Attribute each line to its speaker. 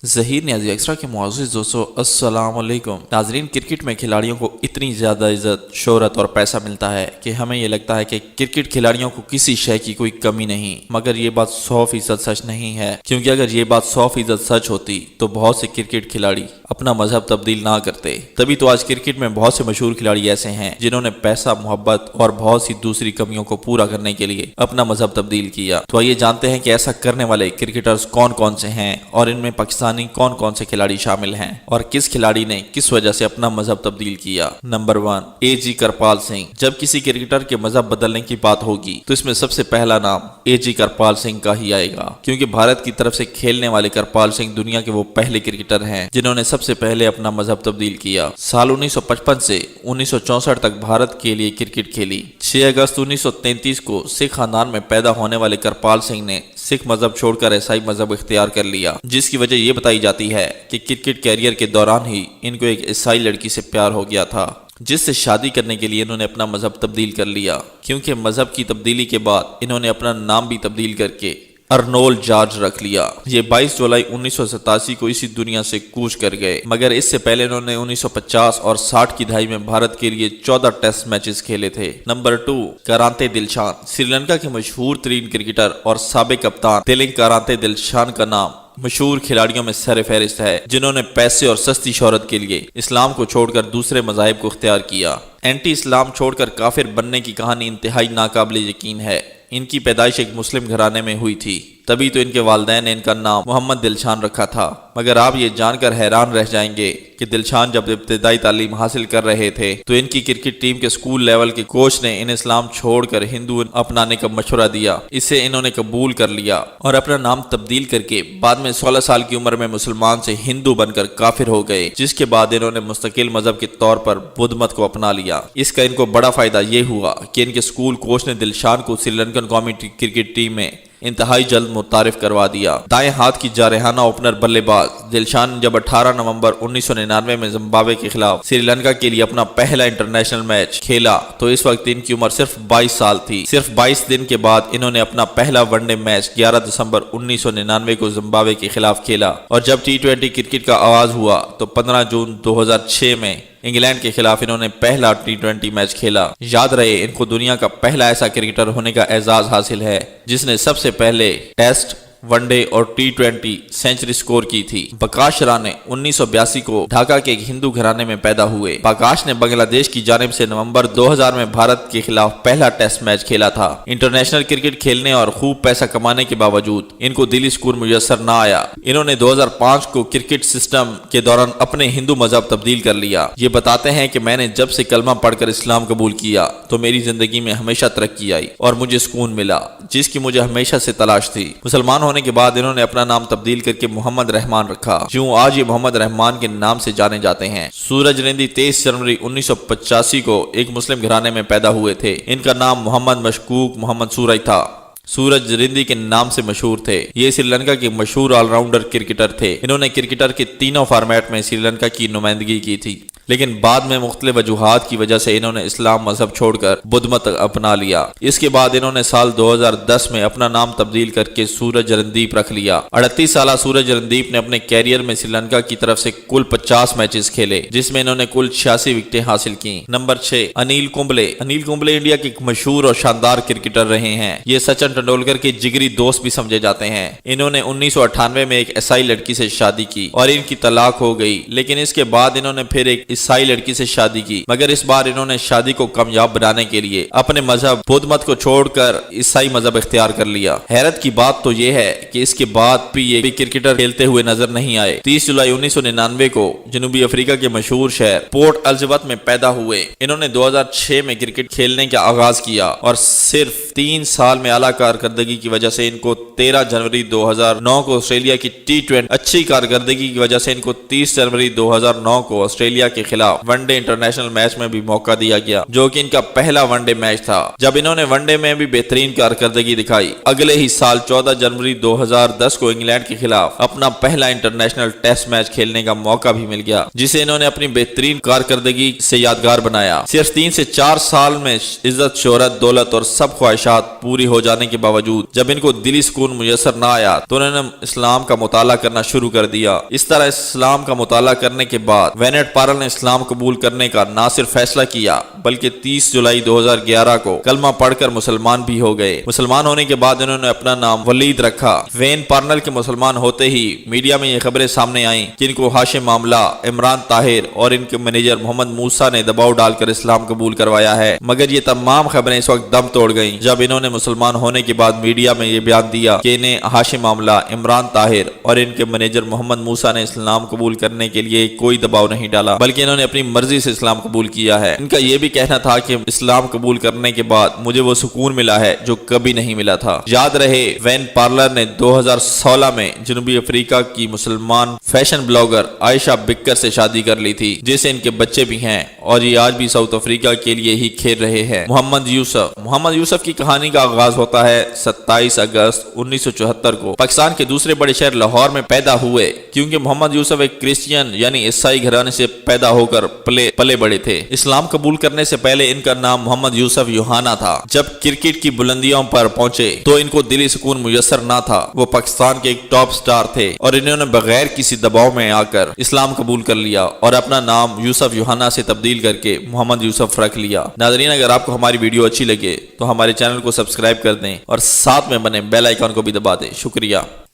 Speaker 1: ظہیر نیازی extra کے معزز دوستو السلام علیکم ناظرین، کرکٹ میں کھلاڑیوں کو اتنی زیادہ عزت، شہرت اور پیسہ ملتا ہے کہ ہمیں یہ لگتا ہے کہ کرکٹ کھلاڑیوں کو کسی شے کی کوئی کمی نہیں، مگر یہ بات 100% سچ نہیں ہے، کیونکہ اگر یہ بات 100% سچ ہوتی تو بہت سے کرکٹ کھلاڑی اپنا مذہب تبدیل نہ کرتے۔ تبھی تو آج کرکٹ میں بہت سے مشہور کھلاڑی ایسے ہیں جنہوں نے پیسہ، محبت اور بہت سی دوسری کمیوں کو پورا کرنے کے لیے اپنا مذہب تبدیل کیا۔ تو آئیے جانتے ہیں کہ ایسا کرنے والے کرکٹرز کون کون سے ہیں اور ان میں پاکستانی کون کون سے کھلاڑی شامل ہیں اور کس کھلاڑی نے کس وجہ سے اپنا مذہب تبدیل کیا۔ نمبر 1، اے جی کرپال سنگھ۔ جب کسی کرکٹر کے مذہب بدلنے کی بات ہوگی تو اس میں سب سے پہلا نام اے جی کرپال سنگھ کا ہی آئے گا، کیونکہ بھارت کی طرف سے کھیلنے والے کرپال سنگھ دنیا کے وہ پہلے کرکٹر ہیں جنہوں نے سب سے پہلے اپنا مذہب تبدیل کیا۔ سال 1955 سے 1964 تک بھارت کے لیے کرکٹ کھیلی۔ 6 اگست 1933 کو سکھ خاندان میں پیدا ہونے والے کرپال سنگھ نے سکھ مذہب چھوڑ کر عیسائی مذہب اختیار کر لیا، جس کی وجہ یہ بتائی جاتی ہے کہ کرکٹ کیریئر کے دوران ہی ان کو ایک عیسائی لڑکی سے پیار ہو گیا تھا، جس سے شادی کرنے کے لیے انہوں نے اپنا مذہب تبدیل کر لیا۔ کیونکہ مذہب کی تبدیلی کے بعد انہوں نے اپنا نام بھی تبدیل کر کے ارنولڈ جارج رکھ لیا۔ یہ 22 جولائی 1987 کو اسی دنیا سے کوچ کر گئے، مگر اس سے پہلے انہوں نے 1950 اور 60 کی دہائی میں بھارت کے لیے 14 ٹیسٹ میچز کھیلے تھے۔ نمبر 2، کرانتے دلشان۔ سری لنکا کے مشہور ترین کرکٹر اور سابق کپتان تلنگ کرانتے دلشان کا نام مشہور کھلاڑیوں میں سر فہرست ہے، جنہوں نے پیسے اور سستی شہرت کے لیے اسلام کو چھوڑ کر دوسرے مذاہب کو اختیار کیا۔ اینٹی اسلام چھوڑ کر کافر بننے کی کہانی انتہائی ناقابل یقین ہے۔ ان کی پیدائش ایک مسلم گھرانے میں ہوئی تھی، تبھی تو ان کے والدین نے ان کا نام محمد دلشان رکھا تھا۔ مگر آپ یہ جان کر حیران رہ جائیں گے کہ دلشان جب ابتدائی تعلیم حاصل کر رہے تھے تو ان کی کرکٹ ٹیم کے سکول لیول کے کوچ نے انہیں اسلام چھوڑ کر ہندو اپنانے کا مشورہ دیا۔ اسے انہوں نے قبول کر لیا اور اپنا نام تبدیل کر کے بعد میں 16 سال کی عمر میں مسلمان سے ہندو بن کر کافر ہو گئے، جس کے بعد انہوں نے مستقل مذہب کے طور پر بدھ مت کو اپنا لیا۔ اس کا ان کو بڑا فائدہ یہ ہوا کہ ان کے سکول کوچ نے دلشان کو سری لنکن قومی کرکٹ ٹیم میں انتہائی جلد متعارف کروا دیا۔ دائیں ہاتھ کی جارحانہ اوپنر بلے باز دلشان جب 18 نومبر 1999 میں زمبابوے کے خلاف سری لنکا کے لیے اپنا پہلا انٹرنیشنل میچ کھیلا تو اس وقت ان کی عمر صرف 22 سال تھی۔ صرف 22 دن کے بعد انہوں نے اپنا پہلا ون ڈے میچ 11 دسمبر 1999 کو زمبابوے کے خلاف کھیلا، اور جب T20 کرکٹ کا آغاز ہوا تو 15 جون 2006 میں انگلینڈ کے خلاف انہوں نے پہلا T20 میچ کھیلا۔ یاد رہے، ان کو دنیا کا پہلا ایسا کرکٹر ہونے کا اعزاز حاصل ہے جس نے سب سے پہلے ٹیسٹ، ون ڈے اور T20 سینچری سکور کی تھی۔ پرکاش رانے 1982 کو ڈھاکہ کے ایک ہندو گھرانے میں پیدا ہوئے۔ پرکاش نے بنگلہ دیش کی جانب سے نومبر 2000 میں بھارت کے خلاف پہلا ٹیسٹ میچ کھیلا تھا۔ انٹرنیشنل کرکٹ کھیلنے اور خوب پیسہ کمانے کے باوجود ان کو دلی سکون میسر نہ آیا۔ انہوں نے 2005 کو کرکٹ سسٹم کے دوران اپنے ہندو مذہب تبدیل کر لیا۔ یہ بتاتے ہیں کہ میں نے جب سے کلمہ پڑھ کر اسلام قبول کیا تو میری زندگی میں ہمیشہ ترقی آئی اور مجھے سکون ملا، جس کی مجھے ہمیشہ سے تلاش تھی۔ مسلمان ہونے کے بعد انہوں نے اپنا نام تبدیل کر کے محمد رحمان رکھا، جو آج یہ محمد رحمان کے نام سے جانے جاتے ہیں۔ سورج رندی 23 جنوری 1985 کو ایک مسلم گھرانے میں پیدا ہوئے تھے۔ ان کا نام محمد مشکوک محمد سورج تھا۔ سورج رندی کے نام سے مشہور تھے۔ یہ سری لنکا کے مشہور آل راؤنڈر کرکٹر تھے۔ انہوں نے کرکٹر کے تینوں فارمیٹ میں سری لنکا کی نمائندگی کی تھی، لیکن بعد میں مختلف وجوہات کی وجہ سے انہوں نے اسلام مذہب چھوڑ کر بدھ مت اپنا لیا۔ اس کے بعد انہوں نے سال 2010 میں اپنا نام تبدیل کر کے سورج رندیپ رکھ لیا۔ 38 سالہ سورج رندیپ نے اپنے کیریئر میں سری لنکا کی طرف سے کل 50 میچز کھیلے، جس میں انہوں نے کل 86 وکٹیں حاصل کی۔ نمبر 6، انیل کمبلے۔ انیل کمبلے انڈیا کے ایک مشہور اور شاندار کرکٹر رہے ہیں۔ یہ سچن ٹنڈولکر کے جگری دوست بھی سمجھے جاتے ہیں۔ انہوں نے 1998 میں ایک عیسائی لڑکی سے شادی کی اور ان کی طلاق ہو گئی، لیکن اس کے بعد انہوں نے پھر ایک عیسائی لڑکی سے شادی کی، مگر اس بار انہوں نے شادی کو کامیاب بنانے کے لیے اپنے مذہب بدھ مت کو چھوڑ کر عیسائی مذہب اختیار کر لیا۔ حیرت کی بات تو یہ ہے کہ اس کے بعد بھی یہ کرکٹر کھیلتے ہوئے نظر نہیں آئے۔ 30 جولائی 1999 کو جنوبی افریقہ کے مشہور شہر پورٹ الزبتھ میں پیدا ہوئے۔ انہوں نے 2006 میں کرکٹ کھیلنے کا آغاز کیا اور صرف 3 سال میں اعلیٰ کارکردگی کی وجہ سے ان کو 13 جنوری 2009 کو آسٹریلیا کی T20 اچھی کارکردگی کی وجہ سے ان کو 30 جنوری 2009 کو آسٹریلیا کے کے خلاف ون ڈے انٹرنیشنل میچ میں بھی موقع دیا گیا جو کہ ان کا پہلا ون ڈے میچ تھا۔ جب انہوں نے ون ڈے میں بھی بہترین کارکردگی دکھائی، اگلے ہی سال 14 جنوری 2010 کو انگلینڈ کے خلاف اپنا پہلا انٹرنیشنل ٹیسٹ میچ کھیلنے کا موقع بھی مل گیا، جسے انہوں نے اپنی بہترین کارکردگی سے یادگار بنایا۔ صرف 3 سے 4 سال میں عزت، شہرت، دولت اور سب خواہشات پوری ہو جانے کے باوجود جب ان کو دلی سکون میسر نہ آیا تو انہوں نے اسلام کا مطالعہ کرنا شروع کر دیا۔ اس طرح اسلام کا مطالعہ کرنے کے بعد وینٹ پارل نے اسلام قبول کرنے کا نہ صرف فیصلہ کیا بلکہ 30 جولائی 2011 کو کلمہ پڑھ کر مسلمان بھی ہو گئے۔ مسلمان ہونے کے بعد انہوں نے اپنا نام ولید رکھا۔ وین پارنل کے مسلمان ہوتے ہی میڈیا میں یہ خبریں سامنے آئیں کہ ان کو ہاشم معاملہ، عمران طاہر اور ان کے مینیجر محمد موسیٰ نے دباؤ ڈال کر اسلام قبول کروایا ہے، مگر یہ تمام خبریں اس وقت دم توڑ گئیں جب انہوں نے مسلمان ہونے کے بعد میڈیا میں یہ بیان دیا کہ انہیں ہاشم معاملہ، عمران طاہر اور ان کے مینیجر محمد موسیٰ نے اسلام قبول کرنے کے لیے کوئی دباؤ نہیں ڈالا بلکہ انہوں نے اپنی مرضی سے اسلام قبول کیا ہے۔ ان کا یہ بھی کہنا تھا کہ اسلام قبول کرنے کے بعد مجھے وہ سکون ملا ہے جو کبھی نہیں ملا تھا۔ یاد رہے وین پارلر نے 2016 میں جنوبی افریقہ کی مسلمان فیشن بلاگر عائشہ بکر سے شادی کر لی تھی جس سے ان کے بچے بھی ہیں اور یہ آج بھی ساؤتھ افریقہ کے لیے ہی کھیل رہے ہیں۔ محمد یوسف کی کہانی کا آغاز ہوتا ہے 27 اگست 1974 کو پاکستان کے دوسرے بڑے شہر لاہور میں پیدا ہوئے، کیونکہ محمد یوسف ایک کرسچین یعنی عیسائی گھرانے سے پیدا ہو کر پلے بڑے تھے۔ اسلام قبول کرنے سے پہلے ان کا نام محمد یوسف یوحنا تھا۔ جب کرکٹ کی بلندیوں پر پہنچے تو ان کو دلی سکون میسر نہ تھا۔ وہ پاکستان کے ایک ٹاپ سٹار تھے اور انہوں نے بغیر کسی دباؤ میں آ کر اسلام قبول کر لیا اور اپنا نام یوسف یوحنا سے تبدیل کر کے محمد یوسف رکھ لیا۔ ناظرین، اگر آپ کو ہماری ویڈیو اچھی لگے تو ہمارے چینل کو سبسکرائب کر دیں اور ساتھ میں بنے بیل آئیکن کو بھی دبا دیں۔ شکریہ۔